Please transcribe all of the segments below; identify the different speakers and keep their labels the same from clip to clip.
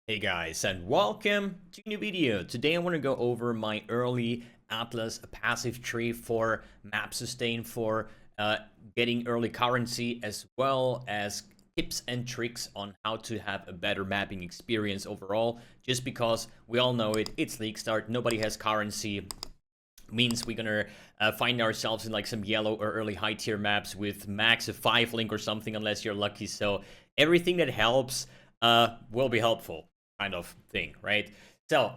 Speaker 1: Hey guys, and welcome to a new video. Today I want to go over my early Atlas passive tree for map sustain for getting early currency, as well as tips and tricks on how to have a better mapping experience overall. Just because we all know it's league start, nobody has currency, means we're gonna find ourselves in like some yellow or early high tier maps with max of 5 link or something, unless you're lucky. So everything that helps will be helpful, kind of thing, right? So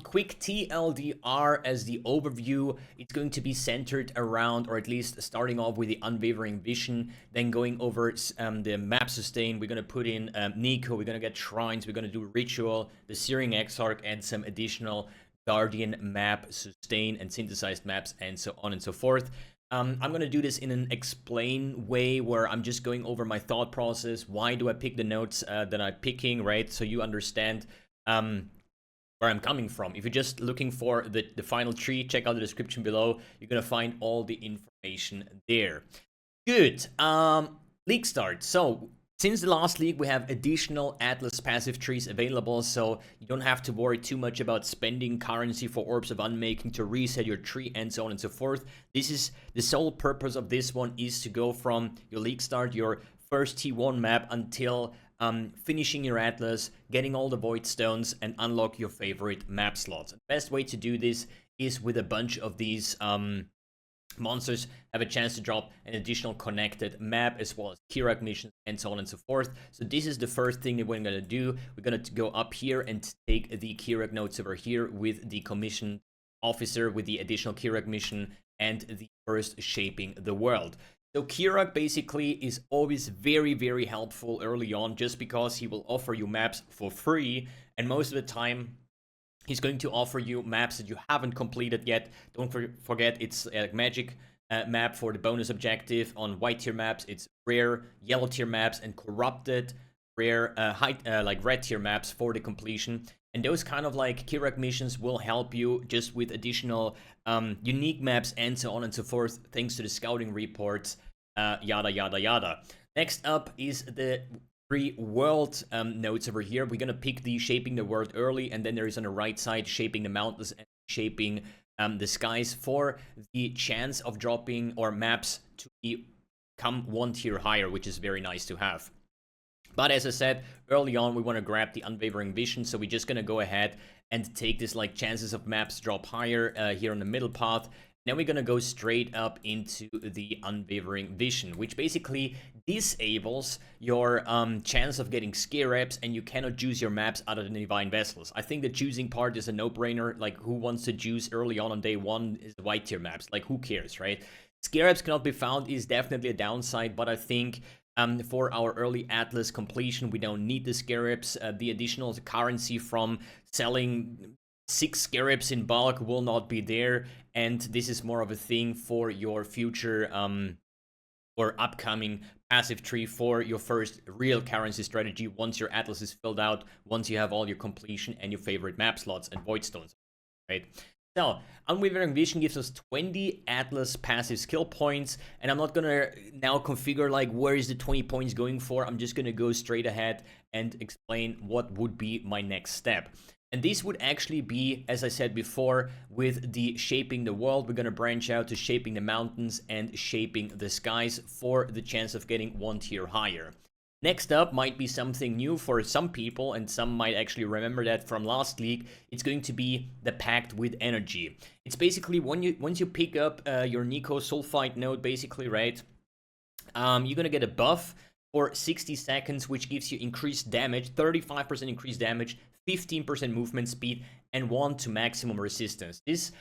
Speaker 1: quick TLDR as the overview. It's going to be centered around, or at least starting off with the Unwavering Vision, then going over the map sustain. We're gonna put in Niko, we're gonna get shrines, we're gonna do ritual, the Searing Exarch, and some additional Guardian map, sustain, and synthesized maps, and so on and so forth. I'm going to do this in an explain way where I'm just going over my thought process. Why do I pick the notes that I'm picking, right? So you understand where I'm coming from. If you're just looking for the final tree, check out the description below. You're going to find all the information there. Good. League start. So since the last league, we have additional Atlas passive trees available, so you don't have to worry too much about spending currency for Orbs of Unmaking to reset your tree and so on and so forth. This is the sole purpose of this one, is to go from your league start, your first T1 map, until finishing your Atlas, getting all the Void Stones, and unlock your favorite map slots. The best way to do this is with a bunch of these monsters have a chance to drop an additional connected map, as well as Kirac Missions, and so on and so forth. So this is the first thing that we're going to do. We're going to go up here and take the Kirac notes over here with the commission officer, with the additional Kirac mission, and the first shaping the world. So Kirac basically is always very, very helpful early on, just because he will offer you maps for free, and most of the time he's going to offer you maps that you haven't completed yet. Don't forget, it's a magic map for the bonus objective. On white tier maps, it's rare yellow tier maps, and corrupted rare like red tier maps for the completion. And those kind of like Kirac missions will help you just with additional unique maps and so on and so forth, thanks to the scouting reports, yada yada yada. Next up is the 3 world nodes over here. We're gonna pick the shaping the world early, and then there is on the right side shaping the mountains and shaping the skies for the chance of dropping or maps to become 1 tier higher, which is very nice to have. But as I said early on, we want to grab the Unwavering Vision, so we're just gonna go ahead and take this like chances of maps drop higher here on the middle path. Then we're gonna go straight up into the Unwavering Vision, which basically disables your chance of getting scare reps, and you cannot choose your maps other than Divine Vessels. I think the choosing part is a no-brainer. Like, who wants to choose early on day 1 is the white tier maps? Like, who cares, right? Scare reps cannot be found is definitely a downside, but I think for our early Atlas completion, we don't need the scarabs. The additional currency from selling 6 scarabs in bulk will not be there, and this is more of a thing for your future or upcoming passive tree for your first real currency strategy once your Atlas is filled out, once you have all your completion and your favorite map slots and void stones, right? So, Unwavering Vision gives us 20 Atlas passive skill points, and I'm not gonna now configure like where is the 20 points going for. I'm just gonna go straight ahead and explain what would be my next step. And this would actually be, as I said before, with the shaping the world, we're gonna branch out to shaping the mountains and shaping the skies for the chance of getting 1 tier higher. Next up might be something new for some people, and some might actually remember that from last league. It's going to be the Pact with Energy. It's basically once you pick up your Niko Sulphite node, basically, right? You're gonna get a buff for 60 seconds, which gives you increased damage, 35% increased damage, 15% movement speed, and 1 to maximum resistance. This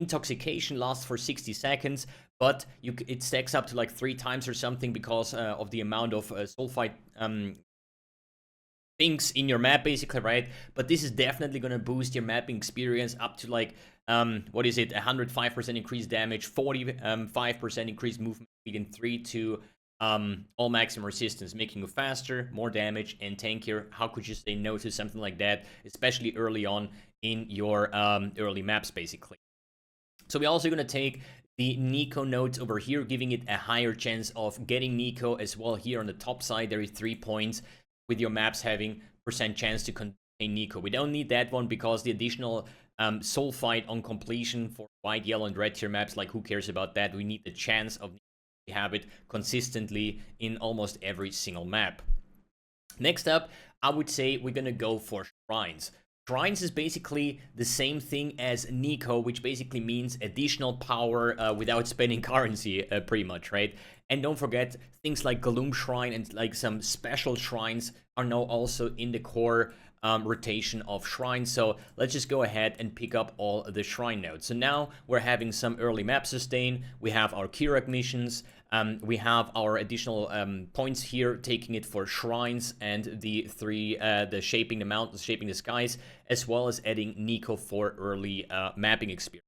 Speaker 1: Intoxication lasts for 60 seconds, but it stacks up to like 3 times or something because of the amount of sulphite things in your map, basically, right? But this is definitely going to boost your mapping experience up to like, what is it, 105% increased damage, 45% increased movement speed, and 3 to all maximum resistance, making you faster, more damage, and tankier. How could you say no to something like that, especially early on in your early maps, basically? So we're also going to take the Niko nodes over here, giving it a higher chance of getting Niko as well. Here on the top side, there is 3 points, with your maps having % chance to Niko. We don't need that one because the additional Sulphite on completion for white, yellow, and red tier maps, like who cares about that? We need the chance of have it consistently in almost every single map. Next up, I would say we're gonna go for shrines. Shrines is basically the same thing as Niko, which basically means additional power without spending currency, pretty much, right? And don't forget, things like Gloom Shrine and like some special shrines are now also in the core rotation of shrines. So let's just go ahead and pick up all the shrine nodes. So now we're having some early map sustain. We have our Kirac Missions. We have our additional points here, taking it for shrines and the the shaping the mountains, shaping the skies, as well as adding Niko for early mapping experience.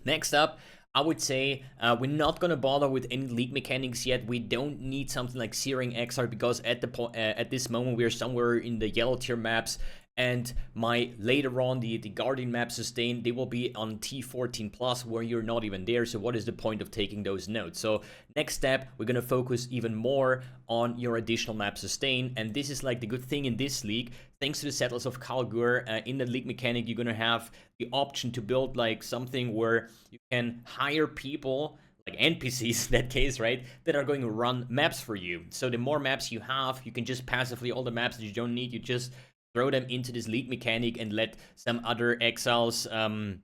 Speaker 1: Next up, I would say we're not gonna bother with any league mechanics yet. We don't need something like Searing Exarch because at this moment we are somewhere in the yellow tier maps, and later on the Guardian map sustain, they will be on T14 plus where you're not even there. So what is the point of taking those nodes? So next step, we're gonna focus even more on your additional map sustain, and this is like the good thing in this league. Thanks to the Settlers of Kalguur, in the league mechanic, you're gonna have the option to build like something where you can hire people, like NPCs in that case, right, that are going to run maps for you. So the more maps you have, you can just passively, all the maps that you don't need, you just throw them into this league mechanic and let some other exiles that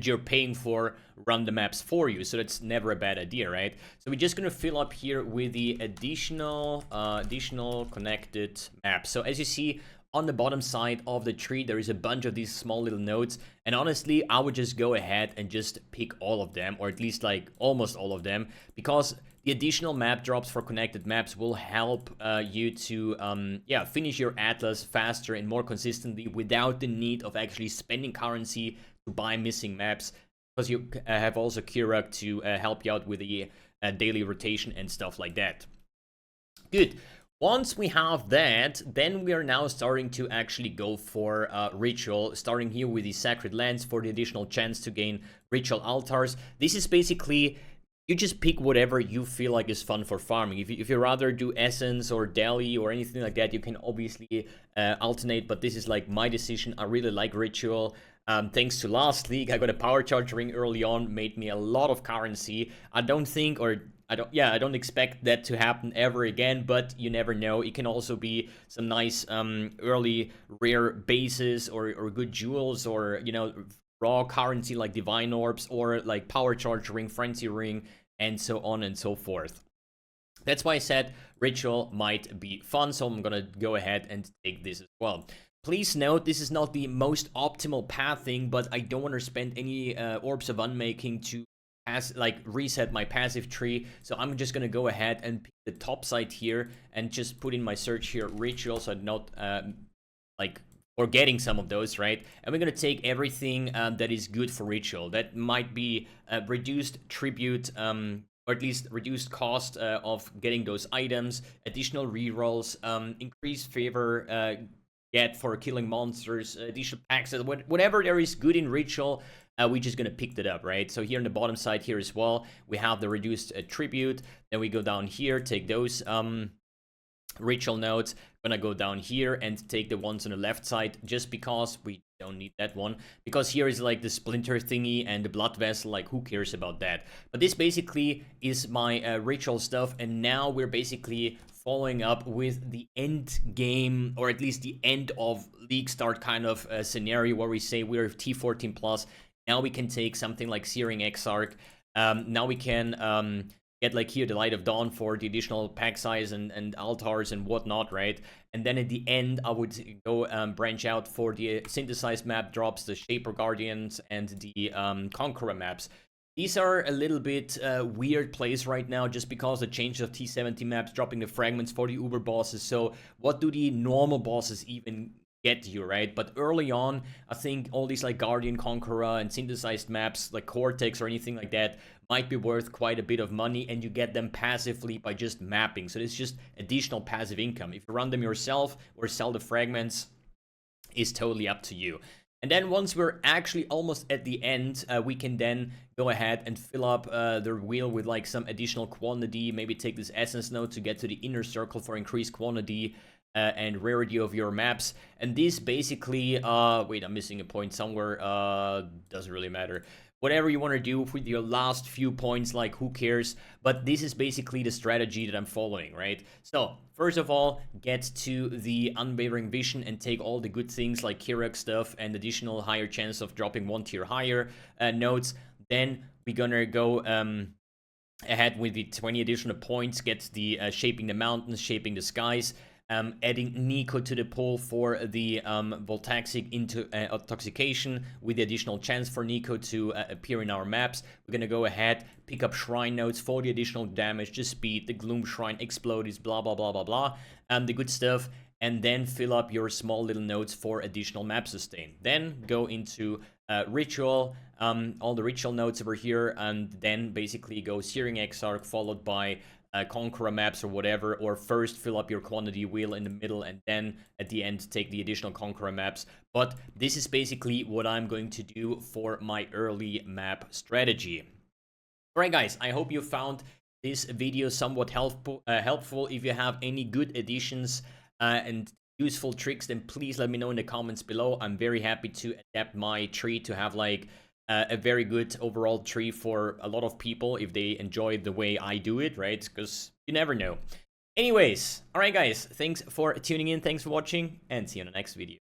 Speaker 1: you're paying for run the maps for you. So that's never a bad idea, right? So we're just gonna fill up here with the additional connected maps. So as you see on the bottom side of the tree, there is a bunch of these small little nodes, and honestly I would just go ahead and just pick all of them, or at least like almost all of them, because the additional map drops for connected maps will help you to finish your atlas faster and more consistently without the need of actually spending currency to buy missing maps, because you have also Kirac to help you out with the daily rotation and stuff like that. Good. Once we have that, then we are now starting to actually go for ritual, starting here with the sacred lands for the additional chance to gain ritual altars. This is basically, you just pick whatever you feel like is fun for farming. If you rather do Essence or Delhi or anything like that, you can obviously alternate, but this is like my decision. I really like Ritual. Thanks to last league, I got a power charge ring early on, made me a lot of currency. I don't expect that to happen ever again, but you never know. It can also be some nice early rare bases or good jewels, or, you know, raw currency like divine orbs or like power charge ring, frenzy ring, and so on and so forth. That's why I said ritual might be fun, so I'm gonna go ahead and take this as well. Please note, this is not the most optimal pathing, but I don't want to spend any orbs of unmaking to reset my passive tree, so I'm just gonna go ahead and pick the top side here and just put in my search here ritual, so I'm not forgetting some of those, right? And we're gonna take everything that is good for ritual. That might be reduced tribute, or at least reduced cost of getting those items, additional rerolls, increased favor get for killing monsters, additional packs, whatever there is good in ritual. We're just gonna pick that up, right? So here on the bottom side here as well, we have the reduced tribute. Then we go down here, take those ritual nodes. Gonna go down here and take the ones on the left side, just because we don't need that one, because here is like the splinter thingy and the blood vessel, like who cares about that? But this basically is my ritual stuff, and now we're basically following up with the end game, or at least the end of league start kind of scenario, where we say we're T14 plus. Now we can take something like Searing Exarch. Now we can get like here the Light of Dawn for the additional pack size and altars and whatnot, right? And then at the end, I would go branch out for the synthesized map drops, the Shaper Guardians, and the Conqueror maps. These are a little bit weird plays right now, just because the change of T70 maps, dropping the fragments for the Uber bosses. So what do the normal bosses even get you, right? But early on, I think all these like Guardian, Conqueror, and synthesized maps like Cortex or anything like that might be worth quite a bit of money, and you get them passively by just mapping. So it's just additional passive income. If you run them yourself or sell the fragments, is totally up to you. And then once we're actually almost at the end, we can then go ahead and fill up the wheel with like some additional quantity. Maybe take this essence node to get to the inner circle for increased quantity. and rarity of your maps. And this basically, wait, I'm missing a point somewhere. Doesn't really matter. Whatever you want to do with your last few points, like, who cares? But this is basically the strategy that I'm following, right? So, first of all, get to the Unwavering Vision and take all the good things like Kirac stuff and additional higher chance of dropping 1 tier higher nodes. Then we're gonna go ahead with the 20 additional points, get the Shaping the Mountains, Shaping the Skies, adding Niko to the pool for the Voltaxic Intoxication with the additional chance for Niko to appear in our maps. We're gonna go ahead, pick up Shrine nodes for the additional damage, the speed, the Gloom Shrine, Explodies, blah blah blah blah blah, the good stuff, and then fill up your small little nodes for additional map sustain. Then go into Ritual, all the Ritual nodes over here, and then basically go Searing Exarch followed by Conqueror maps or whatever, or first fill up your quantity wheel in the middle and then at the end take the additional Conqueror maps. But this is basically what I'm going to do for my early map strategy. Alright guys, I hope you found this video somewhat helpful. If you have any good additions and useful tricks, then please let me know in the comments below. I'm very happy to adapt my tree to have like a very good overall tree for a lot of people if they enjoy the way I do it, right? Because you never know. Anyways, alright guys, thanks for tuning in, thanks for watching, and see you in the next video.